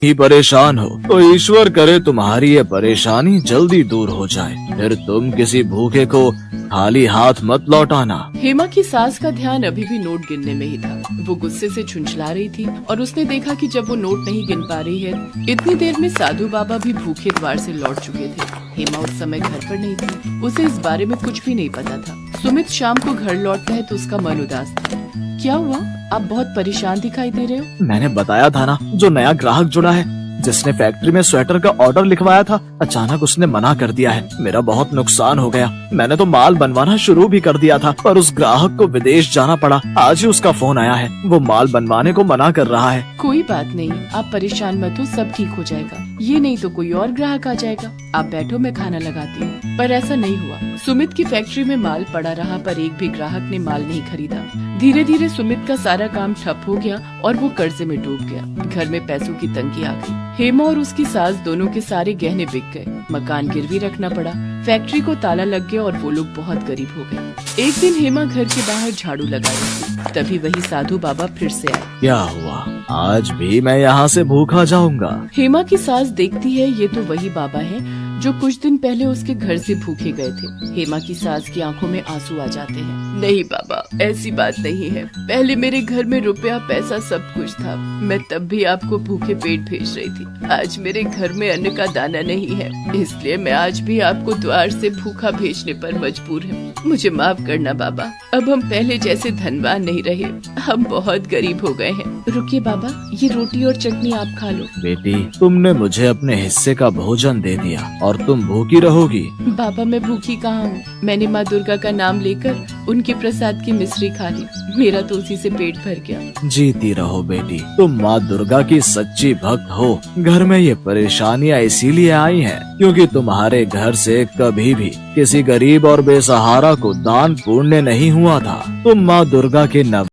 ही परेशान हो तो ईश्वर करे तुम्हारी ये परेशानी जल्दी दूर हो जाए, फिर तुम किसी भूखे को खाली हाथ मत लौटाना। हेमा की सास का ध्यान अभी भी नोट गिनने में ही था। वो गुस्से से झुंझला रही थी और उसने देखा कि जब वो नोट नहीं गिन पा रही है, इतनी देर में साधु बाबा भी भूखे द्वार से लौट चुके थे। हेमा उस समय घर पर नहीं थी, उसे इस बारे में कुछ भी नहीं पता था। सुमित शाम को घर लौटता है तो उसका मन उदास था। क्या हुआ? आप बहुत परेशान दिखाई दे रहे हो। मैंने बताया था ना, जो नया ग्राहक जुड़ा है, जिसने फैक्ट्री में स्वेटर का ऑर्डर लिखवाया था, अचानक उसने मना कर दिया है। मेरा बहुत नुकसान हो गया। मैंने तो माल बनवाना शुरू भी कर दिया था, पर उस ग्राहक को विदेश जाना पड़ा। आज ही उसका फोन आया है, वो माल बनवाने को मना कर रहा है। कोई बात नहीं, आप परेशान मत हो, सब ठीक हो जाएगा। ये नहीं तो कोई और ग्राहक आ जाएगा। आप बैठो, मैं खाना लगाती हूँ। पर ऐसा नहीं हुआ। सुमित की फैक्ट्री में माल पड़ा रहा, पर एक भी ग्राहक ने माल नहीं खरीदा। धीरे धीरे सुमित का सारा काम ठप हो गया और वो कर्जे में डूब गया। घर में पैसों की तंगी आ गई। हेमा और उसकी सास दोनों के सारे गहने बिक गए। मकान गिरवी रखना पड़ा। फैक्ट्री को ताला लग गया और वो लोग बहुत गरीब हो गए। एक दिन हेमा घर के बाहर झाड़ू लगा रही थी, तभी वही साधु बाबा फिर से आए। क्या हुआ? आज भी मैं यहाँ से भूखा जाऊंगा? हेमा की सास देखती है ये तो वही बाबा है जो कुछ दिन पहले उसके घर से भूखे गए थे। हेमा की सास की आंखों में आंसू आ जाते हैं। नहीं बाबा, ऐसी बात नहीं है। पहले मेरे घर में रुपया पैसा सब कुछ था, मैं तब भी आपको भूखे पेट भेज रही थी। आज मेरे घर में अन्न का दाना नहीं है, इसलिए मैं आज भी आपको द्वार से भूखा भेजने पर मजबूर हूँ। मुझे माफ करना बाबा, अब हम पहले जैसे धनवान नहीं रहे, हम बहुत गरीब हो गए हैं। रुकिए बाबा, ये रोटी और चटनी आप खा लो। बेटी, तुमने मुझे अपने हिस्से का भोजन दे दिया और तुम भूखी रहोगी? बाबा, मैं भूखी कहाँ हूँ। मैंने माँ दुर्गा का नाम लेकर उनके प्रसाद की मिश्री खा ली, मेरा तो उसी से पेट भर गया। जीती रहो बेटी, तुम माँ दुर्गा की सच्ची भक्त हो। घर में ये परेशानियाँ इसीलिए आई हैं क्योंकि तुम्हारे घर से कभी भी किसी गरीब और बेसहारा को दान पुण्य नहीं हुआ था। तुम माँ दुर्गा के नव